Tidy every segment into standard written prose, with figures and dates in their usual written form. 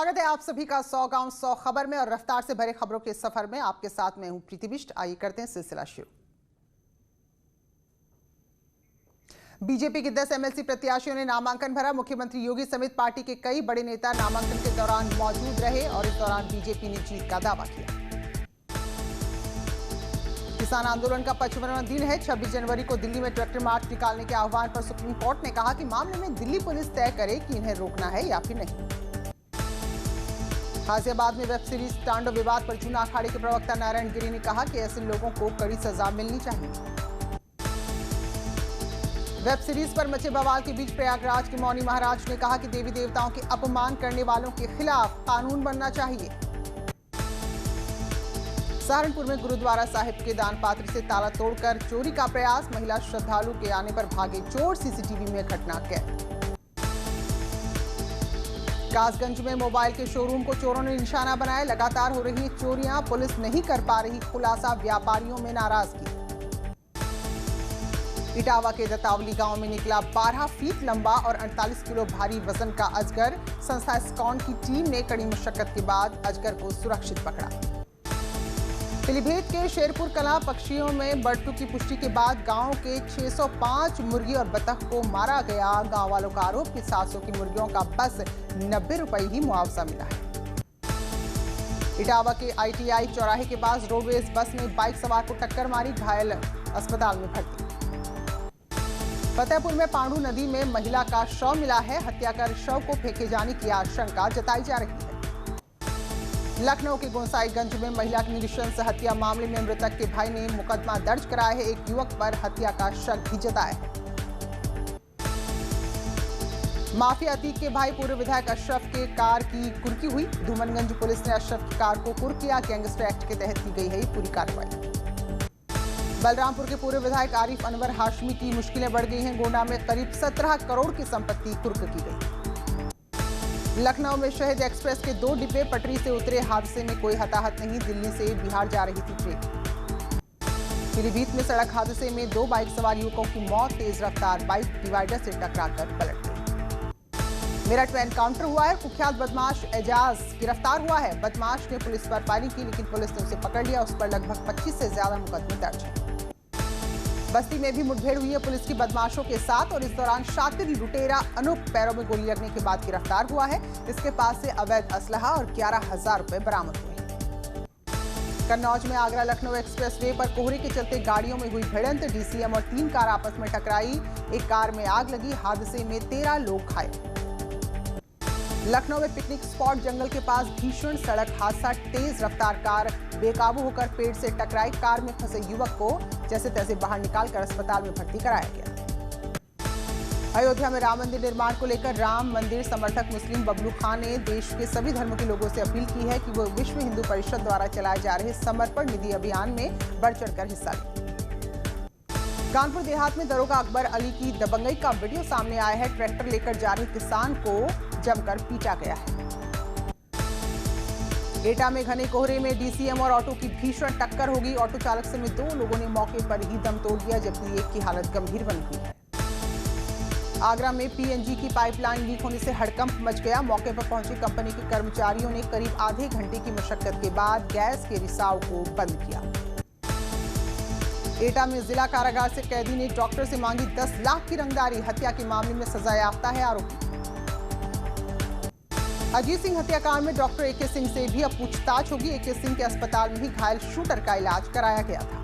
स्वागत है आप सभी का 100 गांव 100 खबर में और रफ्तार से भरे खबरों के सफर में आपके साथ मैं हूं प्रीति बिष्ट। आइए करते हैं सिलसिला शुरू। बीजेपी के 10 एमएलसी प्रत्याशियों ने नामांकन भरा। मुख्यमंत्री योगी समेत पार्टी के कई बड़े नेता नामांकन के दौरान मौजूद रहे और इस दौरान बीजेपी ने जीत का दावा किया। किसान आंदोलन का 55वां दिन है। 26 जनवरी को दिल्ली में ट्रैक्टर मार्च निकालने के आह्वान पर सुप्रीम कोर्ट ने कहा कि मामले में दिल्ली पुलिस तय करे कि इन्हें रोकना है या फिर नहीं। गाजियाबाद में वेब सीरीज तांडव विवाद पर चुनाव अखाड़े के प्रवक्ता नारायण गिरी ने कहा कि ऐसे लोगों को कड़ी सजा मिलनी चाहिए। वेब सीरीज पर मचे बवाल के बीच प्रयागराज के मौनी महाराज ने कहा कि देवी देवताओं के अपमान करने वालों के खिलाफ कानून बनना चाहिए। सहारनपुर में गुरुद्वारा साहिब के दान पात्र से ताला तोड़कर चोरी का प्रयास। महिला श्रद्धालु के आने पर भागे चोर, सीसीटीवी में घटना कैद। कासगंज में मोबाइल के शोरूम को चोरों ने निशाना बनाया। लगातार हो रही चोरियां, पुलिस नहीं कर पा रही खुलासा, व्यापारियों में नाराजगी। इटावा के दतावली गांव में निकला 12 फीट लंबा और 48 किलो भारी वजन का अजगर। संस्था स्कॉन की टीम ने कड़ी मुशक्कत के बाद अजगर को सुरक्षित पकड़ा। पीलीभीत के शेरपुर कला पक्षियों में बर्ड फ्लू की पुष्टि के बाद गांव के 605 मुर्गी और बतख को मारा गया। गांव वालों का आरोप कि 700 की मुर्गियों का बस 90 रुपए ही मुआवजा मिला है। इटावा के आईटीआई चौराहे के पास रोडवेज बस ने बाइक सवार को टक्कर मारी, घायल अस्पताल में भर्ती। फतेहपुर में पांडू नदी में महिला का शव मिला है। हत्या कर शव को फेंके जाने की आशंका जताई जा रही है। लखनऊ के गोसाईगंज में महिला की निरीक्षण से हत्या मामले में मृतक के भाई ने मुकदमा दर्ज कराया है। एक युवक पर हत्या का शक भी जताया है। माफिया अतीक के भाई पूर्व विधायक अशरफ के कार की कुर्की हुई। धूमनगंज पुलिस ने अशरफ की कार को कुर्क किया। गैंगस्टर एक्ट के तहत की गई है पूरी कार्रवाई। बलरामपुर के पूर्व विधायक आरिफ अनवर हाशमी की मुश्किलें बढ़ गई हैं। गोंडा में करीब 17 करोड़ की संपत्ति कुर्क की गई। लखनऊ में शहीद एक्सप्रेस के 2 डिब्बे पटरी से उतरे, हादसे में कोई हताहत नहीं। दिल्ली से बिहार जा रही थी ट्रेन। पीलीभीत में सड़क हादसे में 2 बाइक सवार युवकों की मौत। तेज रफ्तार बाइक डिवाइडर से टकराकर पलट गई। मेरठ में एनकाउंटर हुआ है। कुख्यात बदमाश एजाज गिरफ्तार हुआ है। बदमाश ने पुलिस पर फायरिंग की, लेकिन पुलिस ने उसे पकड़ लिया। उस पर लगभग 25 से ज्यादा मुकदमे दर्ज हैं। बस्ती में भी मुठभेड़ हुई है पुलिस की बदमाशों के साथ और इस दौरान शातिर लुटेरा अनूप पैरों में गोली लगने के बाद गिरफ्तार हुआ है। इसके पास से अवैध असलहा और 11,000 रुपए बरामद हुए। कन्नौज में आगरा लखनऊ एक्सप्रेसवे पर कोहरे के चलते गाड़ियों में हुई भिड़ंत। डीसीएम और 3 कार आपस में टकराई। एक कार में आग लगी। हादसे में 13 लोग घायल। लखनऊ में पिकनिक स्पॉट जंगल के पास भीषण सड़क हादसा। तेज रफ्तार कार बेकाबू होकर पेड़ से टकराई। कार में फंसे युवक को जैसे तैसे बाहर निकालकर अस्पताल में भर्ती कराया गया। अयोध्या में राम मंदिर निर्माण को लेकर राम मंदिर समर्थक मुस्लिम बबलू खान ने देश के सभी धर्मों के लोगों से अपील की है कि वो विश्व हिंदू परिषद द्वारा चलाए जा रहे समर्पण निधि अभियान में बढ़ चढ़कर हिस्सा लें। कानपुर देहात में दरोगा अकबर अली की दबंगई का वीडियो सामने आया है। ट्रैक्टर लेकर जा रहे किसान को जमकर पीटा गया है। एटा में घने कोहरे में डीसीएम और ऑटो की भीषण टक्कर होगी। ऑटो चालक समेत 2 लोगों ने मौके पर ही दम तोड़ दिया, जबकि एक की हालत गंभीर बनी हुई है। आगरा में पीएनजी की पाइपलाइन लीक होने से हड़कंप मच गया। मौके पर पहुंचे कंपनी के कर्मचारियों ने करीब आधे घंटे की मशक्कत के बाद गैस के रिसाव को बंद किया। एटा में जिला कारागार से कैदी ने डॉक्टर से मांगी 10 लाख की रंगदारी। हत्या के मामले में सजायाफ्ता है आरोपी। अजीत सिंह हत्याकांड में डॉक्टर एके सिंह से भी अब पूछताछ होगी। एके सिंह के अस्पताल में ही घायल शूटर का इलाज कराया गया था।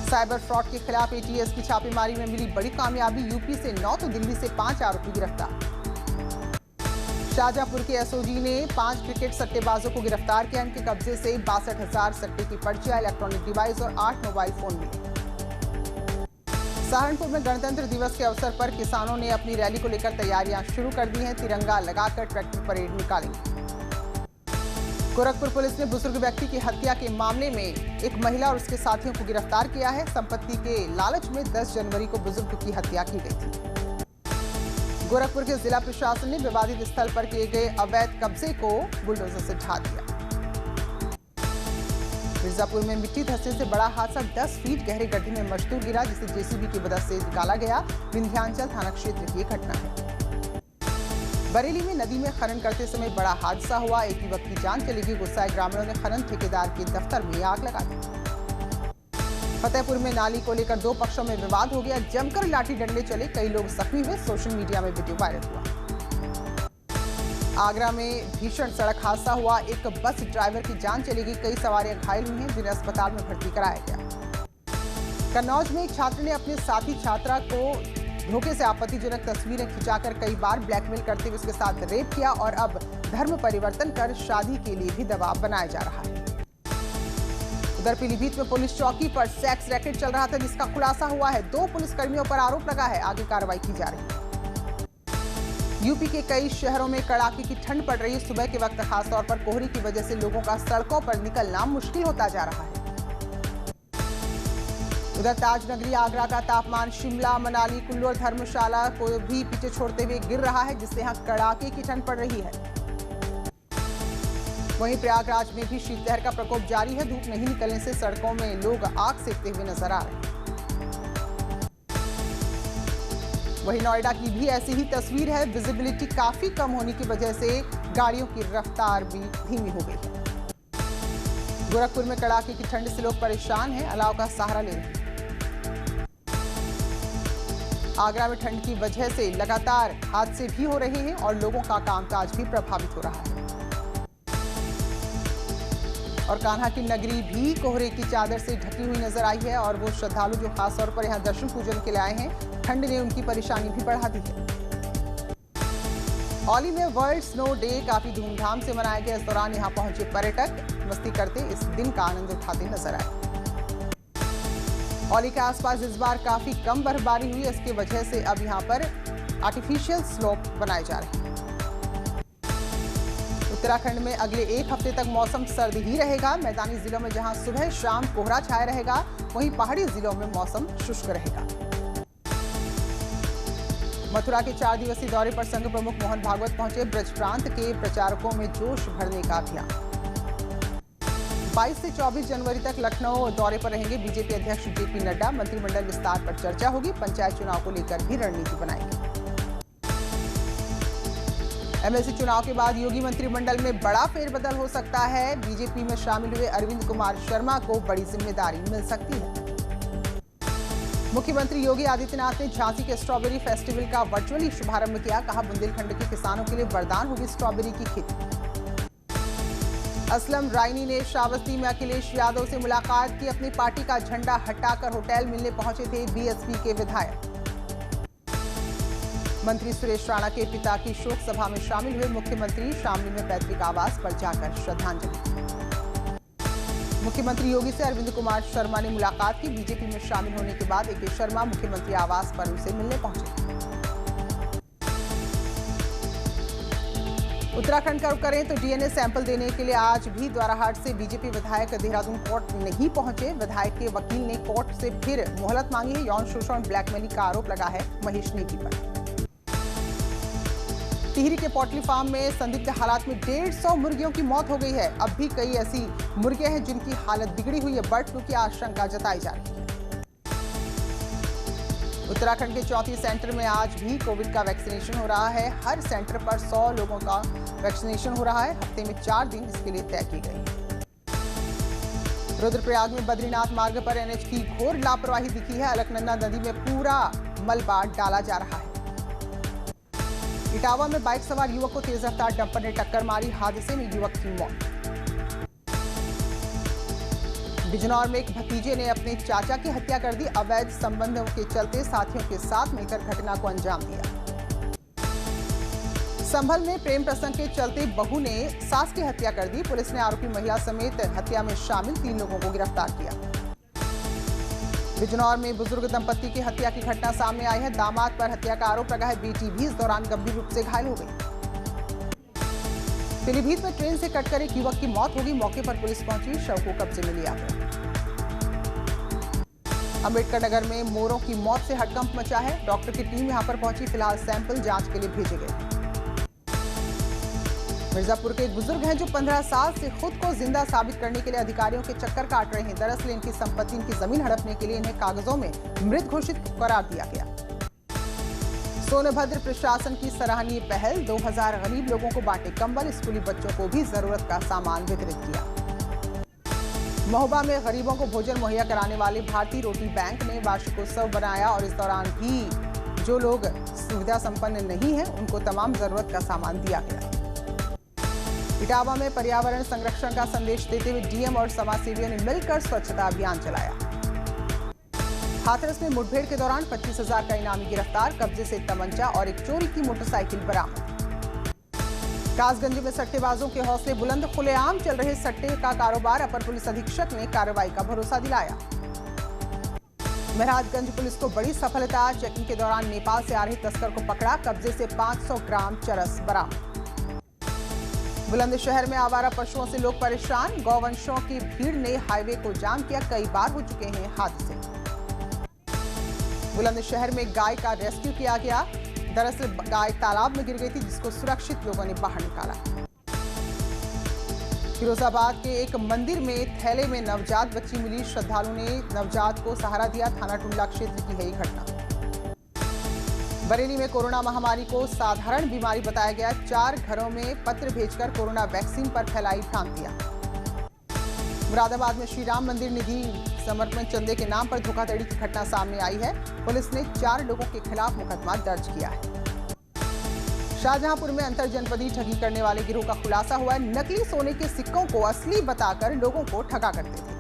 साइबर फ्रॉड के खिलाफ एटीएस की छापेमारी में मिली बड़ी कामयाबी। यूपी से 9 तो दिल्ली से 5 आरोपी गिरफ्तार। शाहजहांपुर के एसओजी ने 5 क्रिकेट सट्टेबाजों को गिरफ्तार किया। इनके कब्जे से 62,000 सट्टे की पर्चियां, इलेक्ट्रॉनिक डिवाइस और 8 मोबाइल फोन मिले। सहारनपुर में गणतंत्र दिवस के अवसर पर किसानों ने अपनी रैली को लेकर तैयारियां शुरू कर दी हैं। तिरंगा लगाकर ट्रैक्टर परेड निकालेंगे। गोरखपुर पुलिस ने बुजुर्ग व्यक्ति की हत्या के मामले में एक महिला और उसके साथियों को गिरफ्तार किया है। संपत्ति के लालच में 10 जनवरी को बुजुर्ग की हत्या की गई थी। गोरखपुर के जिला प्रशासन ने विवादित स्थल पर किए गए अवैध कब्जे को बुलडोजर से ढा दिया। मिर्जापुर में मिट्टी धंसने से बड़ा हादसा। 10 फीट गहरे गड्ढे में मजदूर गिरा, जिसे जेसीबी की मदद से निकाला गया। विंध्याचल थाना क्षेत्र की घटना है। बरेली में नदी में खनन करते समय बड़ा हादसा हुआ। एक युवक की जान चली गई। गुस्साए ग्रामीणों ने खनन ठेकेदार के दफ्तर में आग लगा दी। फतेहपुर में नाली को लेकर दो पक्षों में विवाद हो गया। जमकर लाठी डंडे चले, कई लोग जख्मी हुए। सोशल मीडिया में वीडियो वायरल हुआ। आगरा में भीषण सड़क हादसा हुआ। एक बस ड्राइवर की जान चली गई। कई सवारियां घायल हुई हैं, जिन्हें अस्पताल में भर्ती कराया गया। कन्नौज में एक छात्र ने अपने साथी छात्रा को धोखे से आपत्तिजनक तस्वीरें खिंचाकर कई बार ब्लैकमेल करते हुए उसके साथ रेप किया और अब धर्म परिवर्तन कर शादी के लिए भी दबाव बनाया जा रहा है। उधर पीलीभीत में पुलिस चौकी पर सेक्स रैकेट चल रहा था, जिसका खुलासा हुआ है। 2 पुलिसकर्मियों पर आरोप लगा है। आगे कार्रवाई की जा रही है। यूपी के कई शहरों में कड़ाके की ठंड पड़ रही है। सुबह के वक्त खासतौर पर कोहरे की वजह से लोगों का सड़कों पर निकलना मुश्किल होता जा रहा है। उधर ताजनगरी आगरा का तापमान शिमला, मनाली, कुल्लू और धर्मशाला को भी पीछे छोड़ते हुए गिर रहा है, जिससे यहाँ कड़ाके की ठंड पड़ रही है। वहीं प्रयागराज में भी शीतलहर का प्रकोप जारी है। धूप नहीं निकलने से सड़कों में लोग आग सेकते हुए नजर आ रहे हैं। वहीं नोएडा की भी ऐसी ही तस्वीर है। विजिबिलिटी काफी कम होने की वजह से गाड़ियों की रफ्तार भी धीमी हो गई है। गोरखपुर में कड़ाके की ठंड से लोग परेशान हैं, अलाव का सहारा ले रहे हैं। आगरा में ठंड की वजह से लगातार हादसे भी हो रहे हैं और लोगों का कामकाज भी प्रभावित हो रहा है। और कान्हा की नगरी भी कोहरे की चादर से ढकी हुई नजर आई है और वो श्रद्धालु जो खासतौर पर यहां दर्शन पूजन के लिए आए हैं, ठंड ने उनकी परेशानी भी बढ़ा दी है। औली में वर्ल्ड स्नो डे काफी धूमधाम से मनाया गया। इस दौरान यहां पहुंचे पर्यटक मस्ती करते इस दिन का आनंद उठाते नजर आए। औली के आसपास इस बार काफी कम बर्फबारी हुई। इसकी वजह से अब यहां पर आर्टिफिशियल स्लोप बनाए जा रहे हैं। उत्तराखंड में अगले 1 हफ्ते तक मौसम सर्द ही रहेगा। मैदानी जिलों में जहां सुबह शाम कोहरा छाया रहेगा, वहीं पहाड़ी जिलों में मौसम शुष्क रहेगा। मथुरा के 4 दिवसीय दौरे पर संघ प्रमुख मोहन भागवत पहुंचे। ब्रज प्रांत के प्रचारकों में जोश भरने का अभियान। 22 से 24 जनवरी तक लखनऊ दौरे पर रहेंगे बीजेपी अध्यक्ष जेपी नड्डा। मंत्रिमंडल विस्तार पर चर्चा होगी। पंचायत चुनाव को लेकर भी रणनीति बनाएंगे। एमएलसी चुनाव के बाद योगी मंत्रिमंडल में बड़ा फेरबदल हो सकता है। बीजेपी में शामिल हुए अरविंद कुमार शर्मा को बड़ी जिम्मेदारी मिल सकती है। मुख्यमंत्री योगी आदित्यनाथ ने झांसी के स्ट्रॉबेरी फेस्टिवल का वर्चुअली शुभारंभ किया। कहा, बुंदेलखंड के किसानों के लिए वरदान होगी स्ट्रॉबेरी की खेती। असलम रायनी ने श्रावस्ती में अखिलेश यादव से मुलाकात की। अपनी पार्टी का झंडा हटाकर होटल मिलने पहुंचे थे बीएसपी के विधायक। मंत्री सुरेश राणा के पिता की शोक सभा में शामिल हुए मुख्यमंत्री। शामली में पैतृक आवास पर जाकर श्रद्धांजलि। मुख्यमंत्री योगी से अरविंद कुमार शर्मा ने मुलाकात की। बीजेपी में शामिल होने के बाद ए.के. शर्मा मुख्यमंत्री आवास पर उनसे मिलने पहुंचे। उत्तराखंड का रुख करें तो डीएनए सैंपल देने के लिए आज भी द्वाराहाट से बीजेपी विधायक देहरादून कोर्ट नहीं पहुंचे। विधायक के वकील ने कोर्ट से फिर मोहलत मांगी है। यौन शोषण और ब्लैकमेलिंग का आरोप लगा है महेश नेगी पर। टिहरी के पोल्ट्री फार्म में संदिग्ध हालात में 150 मुर्गियों की मौत हो गई है। अब भी कई ऐसी मुर्गियां हैं जिनकी हालत बिगड़ी हुई है। बर्ड फ्लू की आशंका जताई जा रही है। उत्तराखंड के 34 सेंटर में आज भी कोविड का वैक्सीनेशन हो रहा है। हर सेंटर पर 100 लोगों का वैक्सीनेशन हो रहा है। हफ्ते में 4 दिन इसके लिए तय किए गए हैं। रुद्रप्रयाग में बद्रीनाथ मार्ग पर एनएच की घोर लापरवाही दिखी है। अलकनंदा नदी में पूरा मलबा डाला जा रहा है। इटावा में बाइक सवार युवक को तेज रफ्तार डंपर ने टक्कर मारी। हादसे में युवक की मौत। बिजनौर में एक भतीजे ने अपने चाचा की हत्या कर दी। अवैध संबंधों के चलते साथियों के साथ मिलकर घटना को अंजाम दिया। संभल में प्रेम प्रसंग के चलते बहू ने सास की हत्या कर दी। पुलिस ने आरोपी महिला समेत हत्या में शामिल 3 लोगों को गिरफ्तार किया। बिजनौर में बुजुर्ग दंपति की हत्या की घटना सामने आई है। दामाद पर हत्या का आरोप लगा है। बेटी भी इस दौरान गंभीर रूप से घायल हो गई। पीलीभीत में ट्रेन से कटकर एक युवक की मौत हो गई। मौके पर पुलिस पहुंची, शव को कब्जे में लिया गया। अंबेडकर नगर में मोरों की मौत से हड़कंप मचा है। डॉक्टर की टीम यहां पर पहुंची। फिलहाल सैंपल जांच के लिए भेजे गए। मिर्जापुर के एक बुजुर्ग हैं जो 15 साल से खुद को जिंदा साबित करने के लिए अधिकारियों के चक्कर काट रहे हैं। दरअसल इनकी संपत्ति, इनकी जमीन हड़पने के लिए इन्हें कागजों में मृत घोषित करार दिया गया। सोनभद्र प्रशासन की सराहनीय पहल, 2000 गरीब लोगों को बांटे कंबल, स्कूली बच्चों को भी जरूरत का सामान वितरित किया। महोबा में गरीबों को भोजन मुहैया कराने वाले भारतीय रोटी बैंक ने वार्षिकोत्सव बनाया और इस दौरान भी जो लोग सुविधा संपन्न नहीं है उनको तमाम जरूरत का सामान दिया गया। इटावा में पर्यावरण संरक्षण का संदेश देते हुए डीएम और समाजसेवियों ने मिलकर स्वच्छता अभियान चलाया। हाथरस में मुठभेड़ के दौरान 25,000 का इनामी गिरफ्तार, कब्जे से तमंचा और एक चोरी की मोटरसाइकिल बरामद। कासगंज में सट्टेबाजों के हौसले बुलंद, खुलेआम चल रहे सट्टे का कारोबार, अपर पुलिस अधीक्षक ने कार्रवाई का भरोसा दिलाया। महराजगंज पुलिस को बड़ी सफलता, चेकिंग के दौरान नेपाल से आ रहे तस्कर को पकड़ा, कब्जे से 500 ग्राम चरस बरामद। बुलंदशहर में आवारा पशुओं से लोग परेशान, गौवंशों की भीड़ ने हाईवे को जाम किया, कई बार हो चुके हैं हादसे। बुलंदशहर में गाय का रेस्क्यू किया गया, दरअसल गाय तालाब में गिर गई थी जिसको सुरक्षित लोगों ने बाहर निकाला। फिरोजाबाद के एक मंदिर में थैले में नवजात बच्ची मिली, श्रद्धालु ने नवजात को सहारा दिया, थाना टुंडला क्षेत्र की है ये घटना। बरेली में कोरोना महामारी को साधारण बीमारी बताया गया, 4 घरों में पत्र भेजकर कोरोना वैक्सीन पर फैलाई भ्रांतियां। मुरादाबाद में श्री राम मंदिर निधि समर्पण चंदे के नाम पर धोखाधड़ी की घटना सामने आई है, पुलिस ने 4 लोगों के खिलाफ मुकदमा दर्ज किया है। शाहजहांपुर में अंतर जनपदीय ठगी करने वाले गिरोह का खुलासा हुआ है, नकली सोने के सिक्कों को असली बताकर लोगों को ठगा करते थे।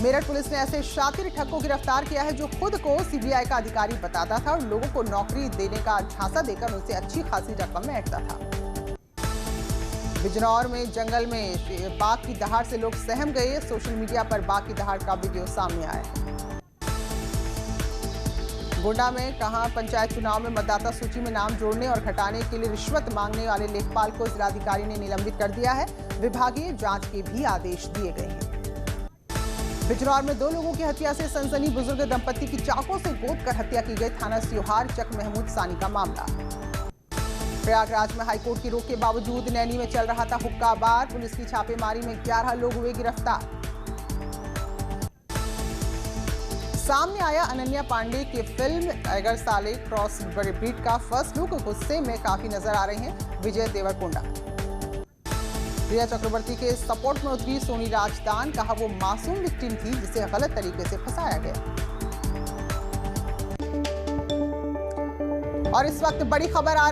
मेरठ पुलिस ने ऐसे शातिर ठग को गिरफ्तार किया है जो खुद को सीबीआई का अधिकारी बताता था और लोगों को नौकरी देने का झांसा देकर उनसे अच्छी खासी रकम ऐंठता था। बिजनौर में जंगल में बाघ की दहाड़ से लोग सहम गए, सोशल मीडिया पर बाघ की दहाड़ का वीडियो सामने आया है। गोंडा में कहा पंचायत चुनाव में मतदाता सूची में नाम जोड़ने और घटाने के लिए रिश्वत मांगने वाले लेखपाल को जिलाधिकारी ने निलंबित कर दिया है, विभागीय जांच के भी आदेश दिए गए हैं। बिजनौर में 2 लोगों की हत्या से सनसनी, बुजुर्ग दंपति की चाकू से गोद कर हत्या की गई, थाना सियोहार चक महमूद सानी का मामला। प्रयागराज में हाईकोर्ट की रोक के बावजूद नैनी में चल रहा था हुक्का बार, पुलिस की छापेमारी में 11 लोग हुए गिरफ्तार। सामने आया अनन्या पांडे की फिल्म टाइगर साले क्रॉस ब्रीड का फर्स्ट लुक, गुस्से में काफी नजर आ रहे हैं विजय देवरकोंडा। रिया चक्रवर्ती के सपोर्ट में उतरी सोनी राजदान, कहा वो मासूम विक्टिम थी जिसे गलत तरीके से फंसाया गया। और इस वक्त बड़ी खबर आ रही